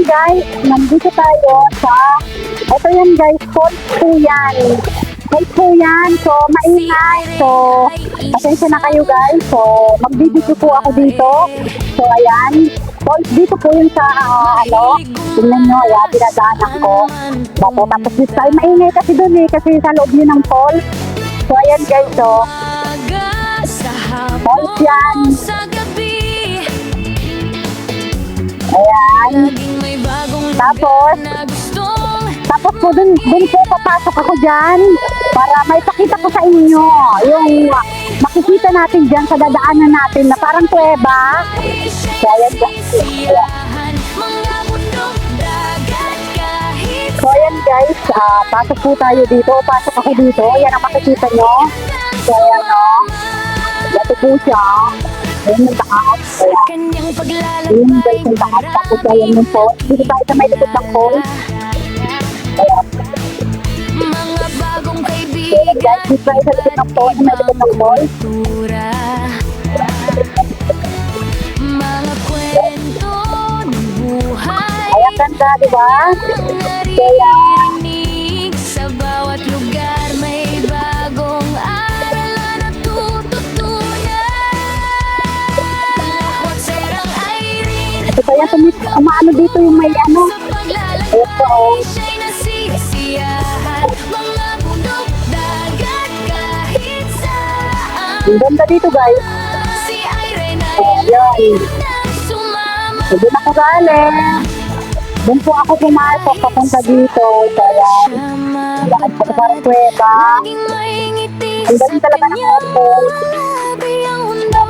guys, nandito tayo sa, ito yan guys, falls po yan. Falls po yan, so maingay. So, pasensya na kayo guys. So, mag-video po ako dito. So, ayan. Falls dito po yun sa, tingnan nyo, ayan, dinadaanan ko. Tapos this time, maingay kasi dun eh, kasi sa loob yun ng falls. So, ayan guys, so, falls yan. Ayan. Tapos po dun po papasok ako dyan para may pakita ko sa inyo yung makikita natin dyan sa dadaanan natin na parang kuweba. Ayan guys. So ayan guys, pasok po tayo dito. Pasok ako dito. Ayan ang makikita nyo. So ayan o. Dito po siya. Ayan yung taas. Ayan guys yung taas. Tapos ayan yung po. Dito tayo sa may likod ng po. Ayan. Ayan guys, dito tayo sa likod ng po. Sa may likod ng po. Ayan ganda, diba? Ayan. Sa bawat lugar may bagong aral na natututunan. Lakwat serang Irene. Ito kaya umaano dito yung may ano. Sa paglalakbay Ito. siya'y nasisiyahan. Mga bundok, dagat, kahit saan. Ang ganda dito guys. Si Irene ay Ayan. nang sumama. Hindi na ako galing. Doon po ako pumasok papunta dito. So ayan. Lakad po sa parang kuweba. Laging may ngiti Ang galing talaga ng airport. Grabe ang mundo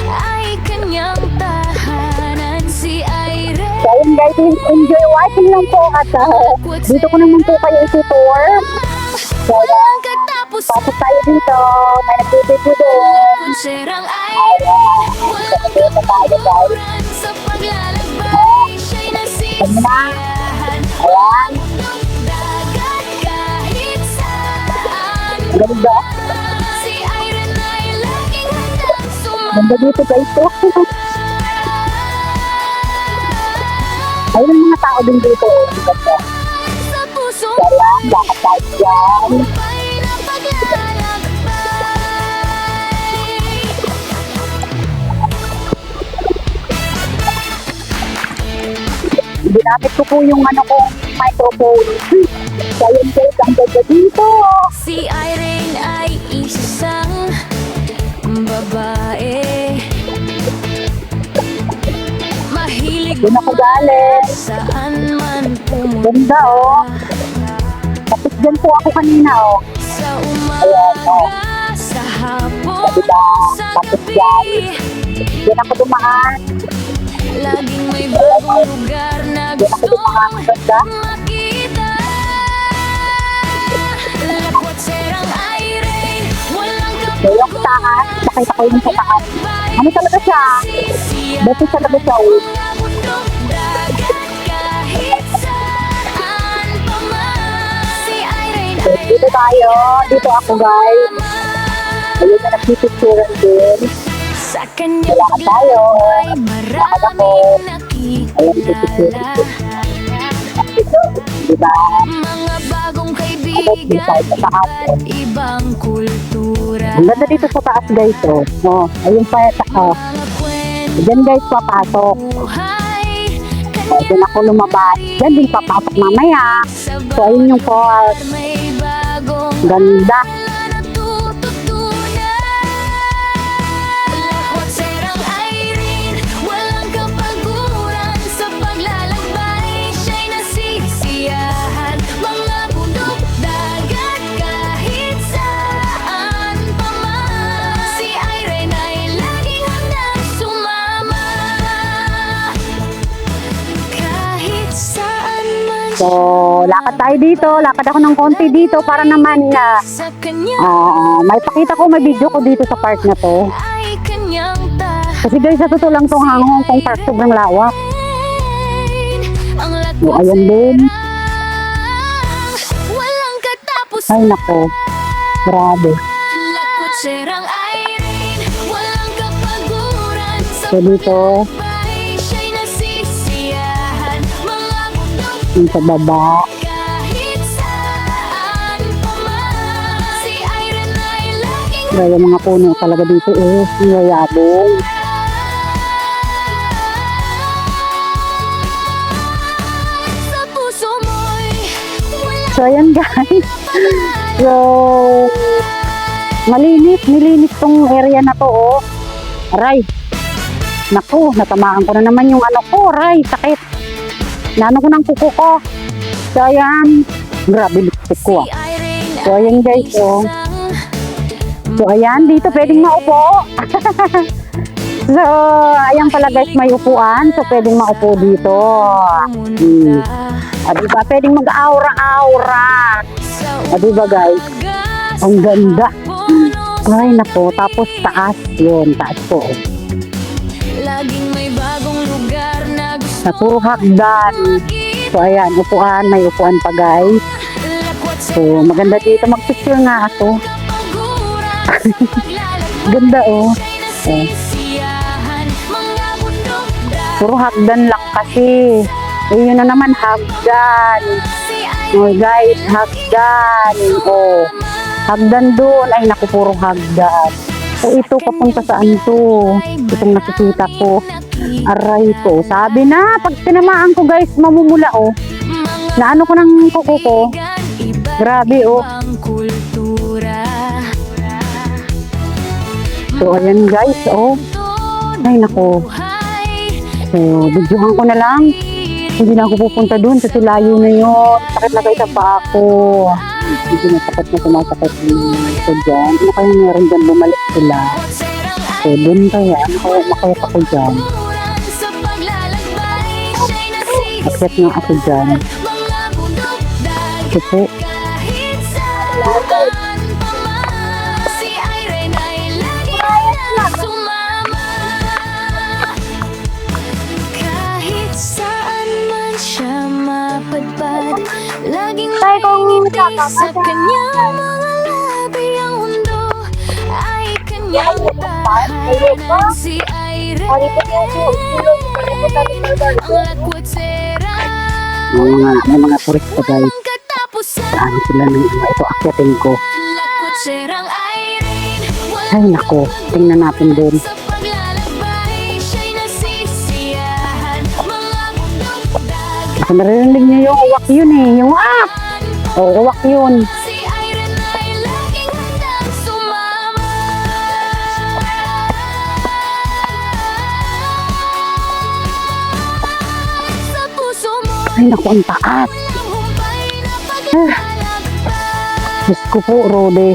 ay kanyang tahanan. Si Irene So ayun guys, enjoy watching lang po at dito ko naman po kayo itutour. So ayan, walang katapos. pasok tayo dito. May nagbibidyo doon. Konserang Irene walang kapaguran. Sa paglalakbay siya'y nasisiyahan. Ayan, Dagat kahit saan. ganda. Si Irene ay laging handang Ganda dito guys. Ayun ang mga tao din dito. Ang ganda. sa puso. So ayan, lakad tayo dyan. Ay na paglalakbay. Ginamit ko po yung ano kong microphone. So ayun guys, ang ganda dito. Si Irene ay isang babae. Mahilig Doon ako galing. saan man Ganda oh. Tapos dyan po ako kanina oh. Sa Ayan, oh. umaga, sa hapon, Diba? sa Tapos gabi. dyan. Dyan ako dumaan. Laging may bagong lugar na Dyan ako dumaan. gustong Ganda. makita. Lakwat serang Irene, walang So yung taas, nakita ko yung sa taas. Ano talaga siya? Beses talaga siya oh. Mga bundok, dagat, kahit saan pa man. Si Irene So ay dito tayo. Dito ako guys. Ayun na nagpipicturan din. sa kanyang Lakad tayo. paglakbay, Lakad ako. maraming Ayun, pipicturan nakikilala. din. Diba? Mga bagong kaibigan, Dito tayo sa taas. iba't ibang kultura. Ang ganda dito sa taas guys oh. Oh, ayun pa oh. Mga kwento Diyan guys papasok. buhay, O, dyan ako lumabas. Diyan din papasok mamaya. So ayun yung falls. may bagong Ganda. na natututunan. Lakwat serang Irene, walang kapaguran. Sa paglalakbay, siya'y nasisiyahan. Mga bundok, dagat, kahit saan pa man. Si Irene ay laging handang sumama. Kahit saan man So lakad tayo dito. Lakad ako ng konti dito para naman na sa kanya may pakita ko, may video ko dito sa park na to. ay kanyang tahanan. Kasi guys, sa totoo lang tong Hong Kong Park sobrang lawak. Ang O, ayan din. walang katapos. Ay nako. Grabe. Lakwat serang Irene, walang kapaguran. Sa So dito, paglalakbay, siya'y nasisiyahan. Mga Yung sa baba. Kahit saan pa man, si Irene ay laging Kaya mga puno talaga dito niyayabong. sa puso mo'y wala So, ayan guys. So, nilinis tong area na to, Aray. Naku, natamaan ko na naman yung ano ko, aray, sakit. Nano ko ng kuko ko. So, ayan. Grabe, lipstick ko, si Irene So, ayan guys, So, ayan, dito pwedeng maupo. So, ayan pala guys, may upuan. So, pwedeng maupo dito. Diba, pwedeng mag-aura-aura. Diba guys? Ang ganda. Ay, nako. Tapos taas yun. Taas po. Laging may bagong lugar na gusto Sa puro hagdan. So, ayan, upuan. May upuan pa guys. So, maganda dito. Mag-picture nga ako. Ganda Puro hagdan lang kasi. Yun na naman, hagdan. Guys, hagdan. Hagdan doon. Ay, naku, puro hagdan. So, ito, papunta saan to? Itong nakikita ko. Aray ko. Sabi na, pag tinamaan ko guys, mamumula Na ano ko ng kuko ko. Grabe So, ayan guys, Ay, naku. So, videohan ko na lang. Hindi na ako pupunta doon kasi layo na yun. Sakit na kayo sa paa ko. Hindi na sakit na sumasakit so dyan. Ano kaya meron dyan? Bumalik sila. So, doon kaya. Ano kaya makayat ako dyan? Akyat nga ako dyan. So po. Laging ngiti sa kanyang mga labi ang mundo ay kanyang tahanan. Si Irene ang lakwatera May mga turista guys. ang katapusan. Saan sila ng ito akyatin ko. Lakwatserang Irene Ay nako, tingnan natin doon. sa paglalakbay siya'y nasisiyahan. Mga bundok dagat Kasi naririnig niyo yung uwak yun yung uwak. Uwak yun. si Irene ay laging handang sumama. Sa puso mo Ay naku, ang taas. walang humpay na paglalakbay. Diyos ko po, Rode.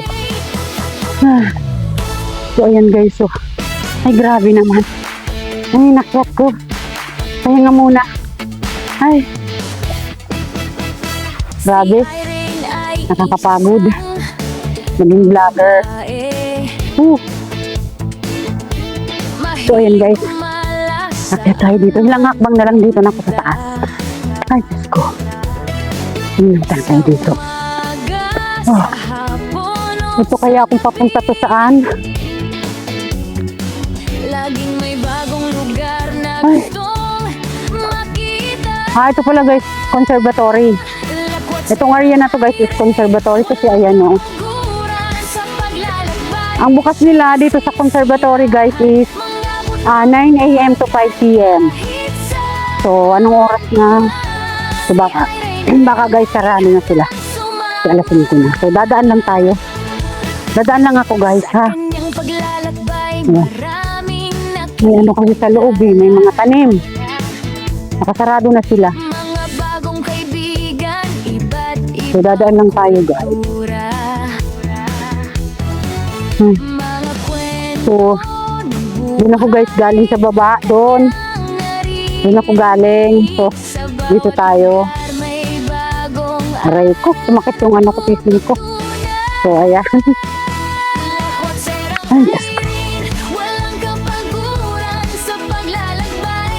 So, ayan guys. So, ay, grabe naman. Ay, nakyat ko. Kaya nga muna. Ay. Grabe. Si Irene ay Nakakapagod. Naging vlogger. So, ayan guys. Akyat tayo dito. Ilang hakbang na lang dito na ako sa taas. Ay, Diyos ko. Hinintay tayo dito. Ito kaya kung papunta to saan? Laging may bagong lugar na Ay. gustong makita. Ito pala guys, conservatory. Lakwat Itong area na to guys is conservatory kasi ayan guran sa paglalakbay. Ang bukas nila dito sa conservatory guys is Mga 9 a.m. to 5 p.m. bukit sa So, anong oras na? So, baka guys, sarado na sila. Kasi alas 5 na. So, dadaan lang tayo. Dadaan lang ako guys, ha? kanyang paglalakbay. Yeah. Maraming May ano kasi sa loob may mga tanim. Nakasarado na sila. mga bagong kaibigan. Iba't So, dadaan lang tayo guys. itura. Hmm. Mga kwento So, doon ako guys galing sa baba. Doon ako galing. So, dito tayo. may bagong Aray ko, sumakit yung ano ko, pising ko. So, ayan. Ay, Diyos ko. walang kapaguran sa paglalakbay.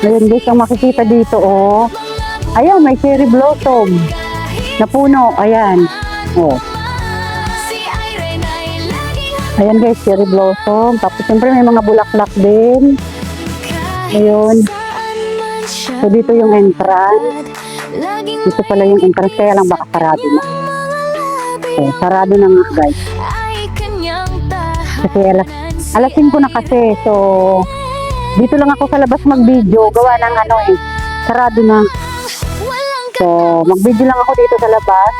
Ayan guys, ang makikita dito, Ayan, may cherry blossom. Na puno, ayan. Si Irene ay laging Ayan guys, cherry blossom. Tapos siyempre may mga bulaklak din. Ayun. saan man siya. So, dito yung entrance. Laging Ito pala yung entrance, kaya lang baka sarado na. mga labi So, sarado na nga guys. ay kanyang Kasi tahanan. alas 5 na kasi. So, dito lang ako sa labas mag-video. Gawa ng ano eh. Sarado na. Walang So, mag-video lang ako dito sa labas.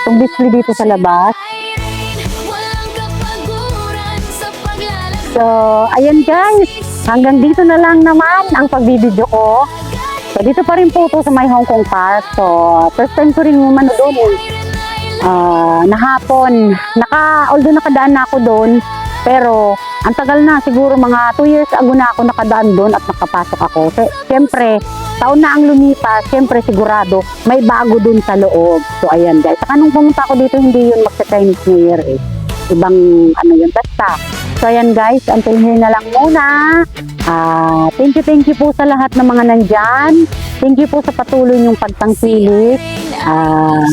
Itong display dito sa labas. Irene, walang kapaguran sa paglalakbay. So, ayan guys. Hanggang dito na lang naman ang pagbibideo ko. So, dito pa rin po ito sa may Hong Kong Park. So, first time ko rin umano doon eh. Nahapon. Although nakadaan na ako doon. Pero, ang tagal na. Siguro mga 2 years ago na ako nakadaan doon at nakapasok ako. Siyempre, taon na ang lumipas. Siyempre, sigurado, may bago doon sa loob. So, ayan guys. Saka nung pumunta ako dito, hindi yun magsa-Chinese New Year eh. Ibang ano yun, basta. So, ayan guys. Until here na lang muna. Thank you po sa lahat ng mga nandyan. Thank you po sa patuloy niyong pagtangkilik.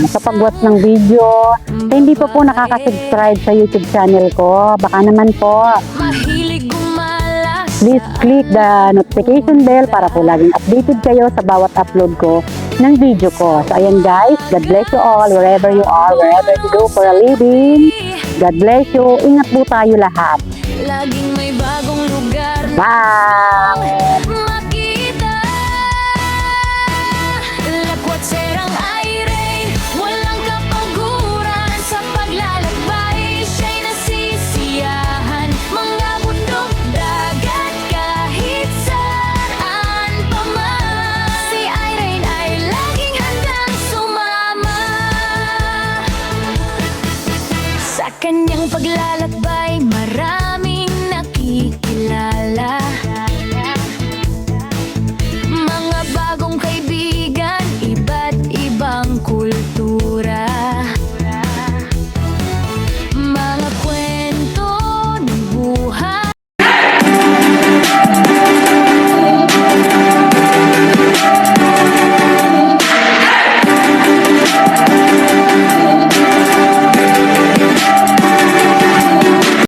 Sa pag-watch ng video. Sa hindi pa po nakaka-subscribe sa YouTube channel ko, baka naman po, Mahilig gumala please click the notification bell para po laging updated kayo sa bawat upload ko ng video ko. So ayan guys, God bless you all wherever you are, wherever you go for a living. God bless you. Ingat po tayo lahat. Laging may bagong lugar na Bye! makita. Lakwat serang Irene, walang kapaguran sa paglalakbay. Siya'y nasisiyahan, mga bundok, dagat, kahit saan pa man. Si Irene ay laging handang sumama sa kanyang paglalakbay. Maraming nakikilala.